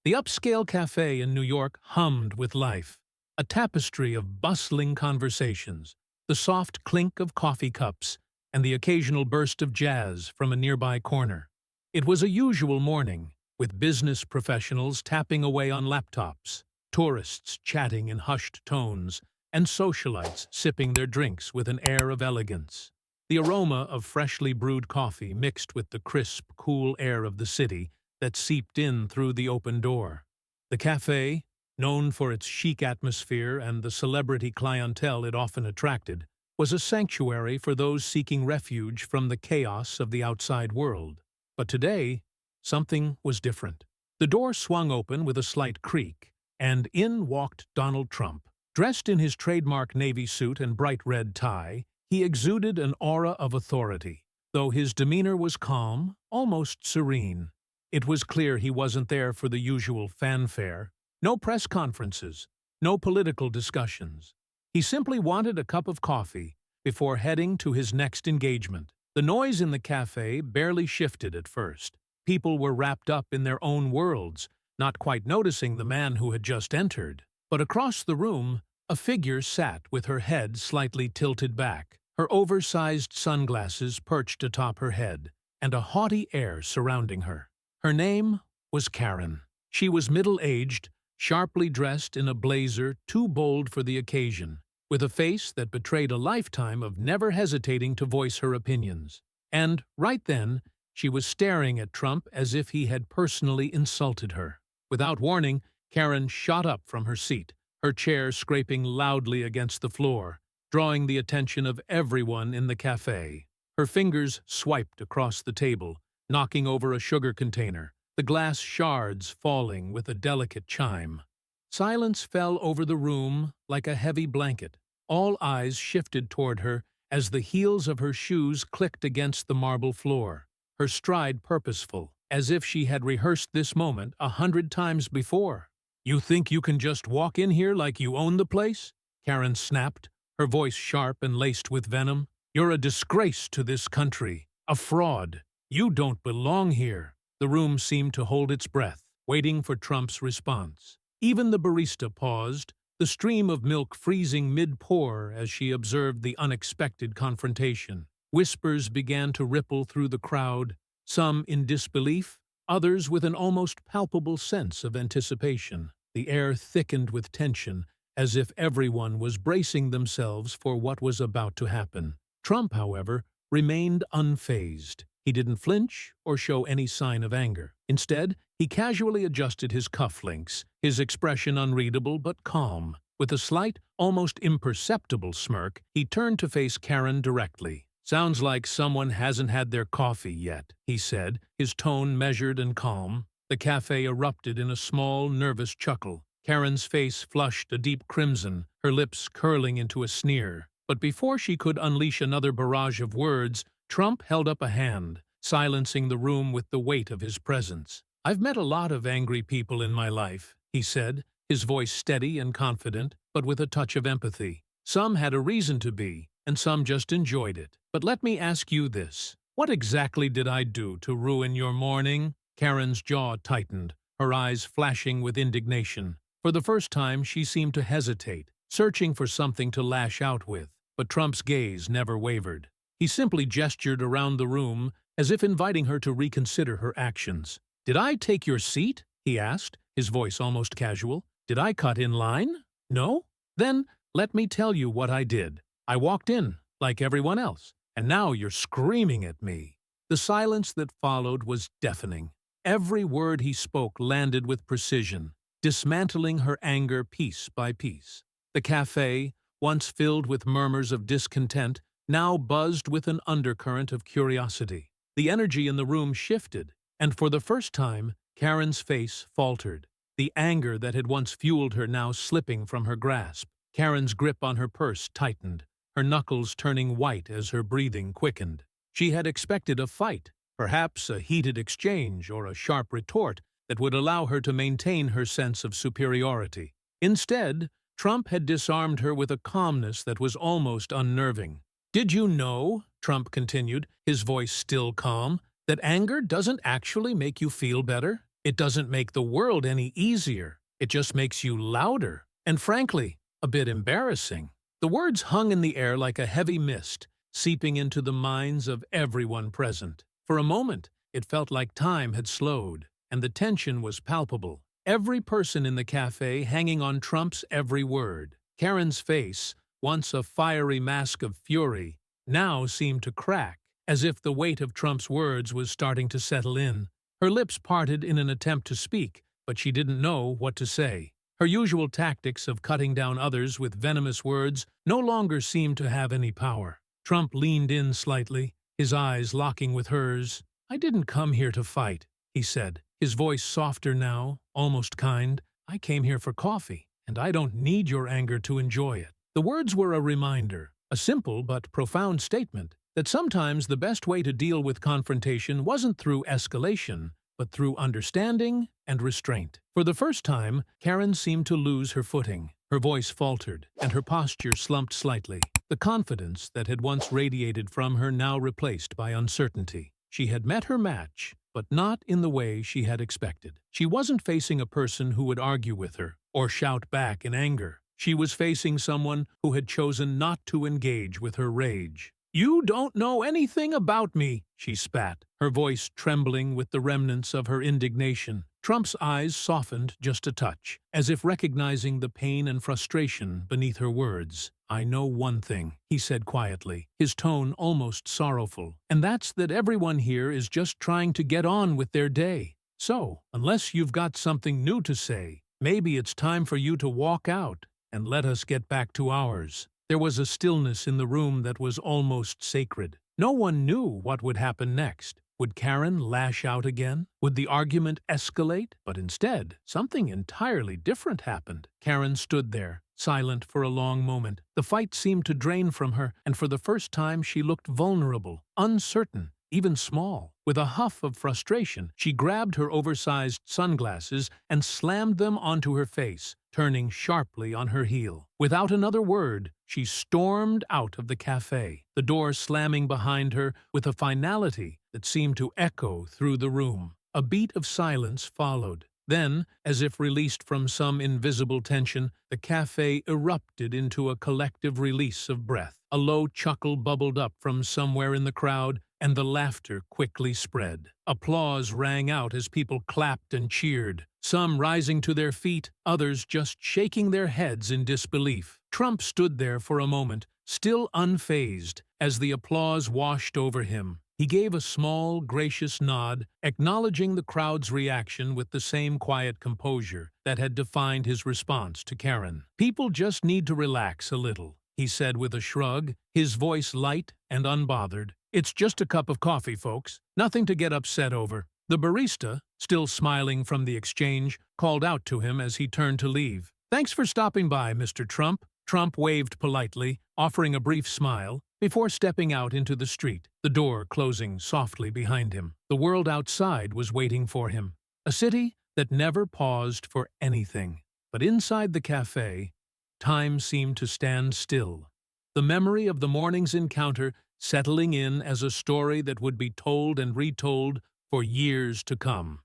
The upscale cafe in New York hummed with life, a tapestry of bustling conversations, the soft clink of coffee cups, and the occasional burst of jazz from a nearby corner. It was a usual morning, with business professionals tapping away on laptops, tourists chatting in hushed tones, and socialites sipping their drinks with an air of elegance. The aroma of freshly brewed coffee mixed with the crisp, cool air of the city that seeped in through the open door. The cafe, known for its chic atmosphere and the celebrity clientele it often attracted, was a sanctuary for those seeking refuge from the chaos of the outside world. But today, something was different. The door swung open with a slight creak, and in walked Donald Trump. Dressed in his trademark navy suit and bright red tie, he exuded an aura of authority, though his demeanor was calm, almost serene. It was clear he wasn't there for the usual fanfare. No press conferences, no political discussions. He simply wanted a cup of coffee before heading to his next engagement. The noise in the cafe barely shifted at first. People were wrapped up in their own worlds, not quite noticing the man who had just entered. But across the room, a figure sat with her head slightly tilted back, her oversized sunglasses perched atop her head, and a haughty air surrounding her. Her name was Karen. She was middle-aged, sharply dressed in a blazer too bold for the occasion, with a face that betrayed a lifetime of never hesitating to voice her opinions. And, right then, she was staring at Trump as if he had personally insulted her. Without warning, Karen shot up from her seat, her chair scraping loudly against the floor, drawing the attention of everyone in the cafe. Her fingers swiped across the table, knocking over a sugar container, the glass shards falling with a delicate chime. Silence fell over the room like a heavy blanket. All eyes shifted toward her as the heels of her shoes clicked against the marble floor, her stride purposeful, as if she had rehearsed this moment 100 times before. "You think you can just walk in here like you own the place?" Karen snapped, her voice sharp and laced with venom. "You're a disgrace to this country, a fraud. You don't belong here." The room seemed to hold its breath, waiting for Trump's response. Even the barista paused, the stream of milk freezing mid-pour as she observed the unexpected confrontation. Whispers began to ripple through the crowd, some in disbelief, others with an almost palpable sense of anticipation. The air thickened with tension, as if everyone was bracing themselves for what was about to happen. Trump, however, remained unfazed. He didn't flinch or show any sign of anger. Instead, he casually adjusted his cufflinks, his expression unreadable but calm. With a slight, almost imperceptible smirk, he turned to face Karen directly. "Sounds like someone hasn't had their coffee yet," he said, his tone measured and calm. The cafe erupted in a small, nervous chuckle. Karen's face flushed a deep crimson, her lips curling into a sneer. But before she could unleash another barrage of words, Trump held up a hand, silencing the room with the weight of his presence. "I've met a lot of angry people in my life," he said, his voice steady and confident, but with a touch of empathy. "Some had a reason to be, and some just enjoyed it. But let me ask you this. What exactly did I do to ruin your morning?" Karen's jaw tightened, her eyes flashing with indignation. For the first time, she seemed to hesitate, searching for something to lash out with. But Trump's gaze never wavered. He simply gestured around the room, as if inviting her to reconsider her actions. "Did I take your seat?" he asked, his voice almost casual. "Did I cut in line? No? Then let me tell you what I did. I walked in, like everyone else, and now you're screaming at me." The silence that followed was deafening. Every word he spoke landed with precision, dismantling her anger piece by piece. The cafe, once filled with murmurs of discontent, now buzzed with an undercurrent of curiosity. The energy in the room shifted, and for the first time, Karen's face faltered, the anger that had once fueled her now slipping from her grasp. Karen's grip on her purse tightened, her knuckles turning white as her breathing quickened. She had expected a fight, perhaps a heated exchange or a sharp retort that would allow her to maintain her sense of superiority. Instead, Trump had disarmed her with a calmness that was almost unnerving. "Did you know," Trump continued, his voice still calm, "that anger doesn't actually make you feel better? It doesn't make the world any easier. It just makes you louder and, frankly, a bit embarrassing. The words hung in the air like a heavy mist, seeping into the minds of everyone present. For a moment, it felt like time had slowed, and the tension was palpable. Every person in the cafe hanging on Trump's every word. Karen's face, once a fiery mask of fury, now seemed to crack, as if the weight of Trump's words was starting to settle in. Her lips parted in an attempt to speak, but she didn't know what to say. Her usual tactics of cutting down others with venomous words no longer seemed to have any power. Trump leaned in slightly, his eyes locking with hers. "I didn't come here to fight," he said, his voice softer now, almost kind. "I came here for coffee, and I don't need your anger to enjoy it." The words were a reminder, a simple but profound statement, that sometimes the best way to deal with confrontation wasn't through escalation, but through understanding and restraint. For the first time, Karen seemed to lose her footing. Her voice faltered, and her posture slumped slightly. The confidence that had once radiated from her now replaced by uncertainty. She had met her match, but not in the way she had expected. She wasn't facing a person who would argue with her or shout back in anger. She was facing someone who had chosen not to engage with her rage. "You don't know anything about me," she spat, her voice trembling with the remnants of her indignation. Trump's eyes softened just a touch, as if recognizing the pain and frustration beneath her words. "I know one thing," he said quietly, his tone almost sorrowful, "and that's that everyone here is just trying to get on with their day. So, unless you've got something new to say, maybe it's time for you to walk out and let us get back to ours." There was a stillness in the room that was almost sacred. No one knew what would happen next. Would Karen lash out again? Would the argument escalate? But instead, something entirely different happened. Karen stood there, silent for a long moment. The fight seemed to drain from her, and for the first time she looked vulnerable, uncertain, even small. With a huff of frustration, she grabbed her oversized sunglasses and slammed them onto her face, turning sharply on her heel. Without another word, she stormed out of the cafe, the door slamming behind her with a finality that seemed to echo through the room. A beat of silence followed. Then, as if released from some invisible tension, the cafe erupted into a collective release of breath. A low chuckle bubbled up from somewhere in the crowd, and the laughter quickly spread. Applause rang out as people clapped and cheered, some rising to their feet, others just shaking their heads in disbelief. Trump stood there for a moment, still unfazed, as the applause washed over him. He gave a small, gracious nod, acknowledging the crowd's reaction with the same quiet composure that had defined his response to Karen. "People just need to relax a little," he said with a shrug, his voice light and unbothered. "It's just a cup of coffee, folks. Nothing to get upset over." The barista, still smiling from the exchange, called out to him as he turned to leave. "Thanks for stopping by, Mr. Trump." Trump waved politely, offering a brief smile, before stepping out into the street, the door closing softly behind him. The world outside was waiting for him, a city that never paused for anything. But inside the cafe, time seemed to stand still, the memory of the morning's encounter settling in as a story that would be told and retold for years to come.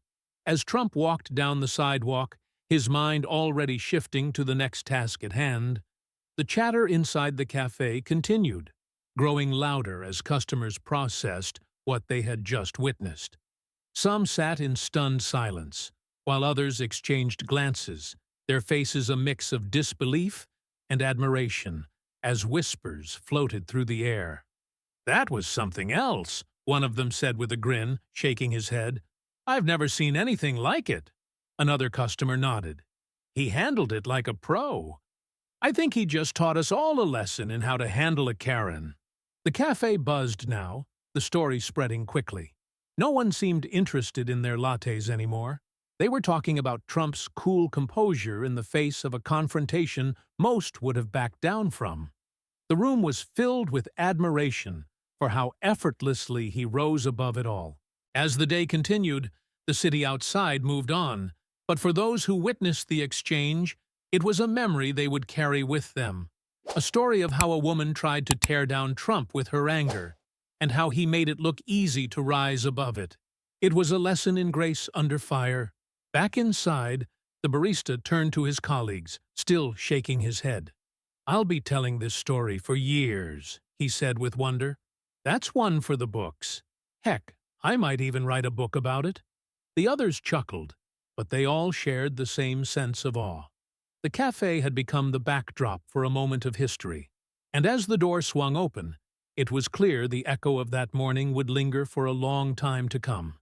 As Trump walked down the sidewalk, his mind already shifting to the next task at hand, the chatter inside the cafe continued, growing louder as customers processed what they had just witnessed. Some sat in stunned silence, while others exchanged glances, their faces a mix of disbelief and admiration, as whispers floated through the air. "That was something else," one of them said with a grin, shaking his head. "I've never seen anything like it." Another customer nodded. "He handled it like a pro. I think he just taught us all a lesson in how to handle a Karen." The cafe buzzed now, the story spreading quickly. No one seemed interested in their lattes anymore. They were talking about Trump's cool composure in the face of a confrontation most would have backed down from. The room was filled with admiration for how effortlessly he rose above it all. As the day continued, the city outside moved on, but for those who witnessed the exchange, it was a memory they would carry with them. A story of how a woman tried to tear down Trump with her anger, and how he made it look easy to rise above it. It was a lesson in grace under fire, Back inside, the barista turned to his colleagues, still shaking his head. "I'll be telling this story for years," he said with wonder. "That's one for the books. Heck, I might even write a book about it." The others chuckled, but they all shared the same sense of awe. The cafe had become the backdrop for a moment of history, and as the door swung open, it was clear the echo of that morning would linger for a long time to come.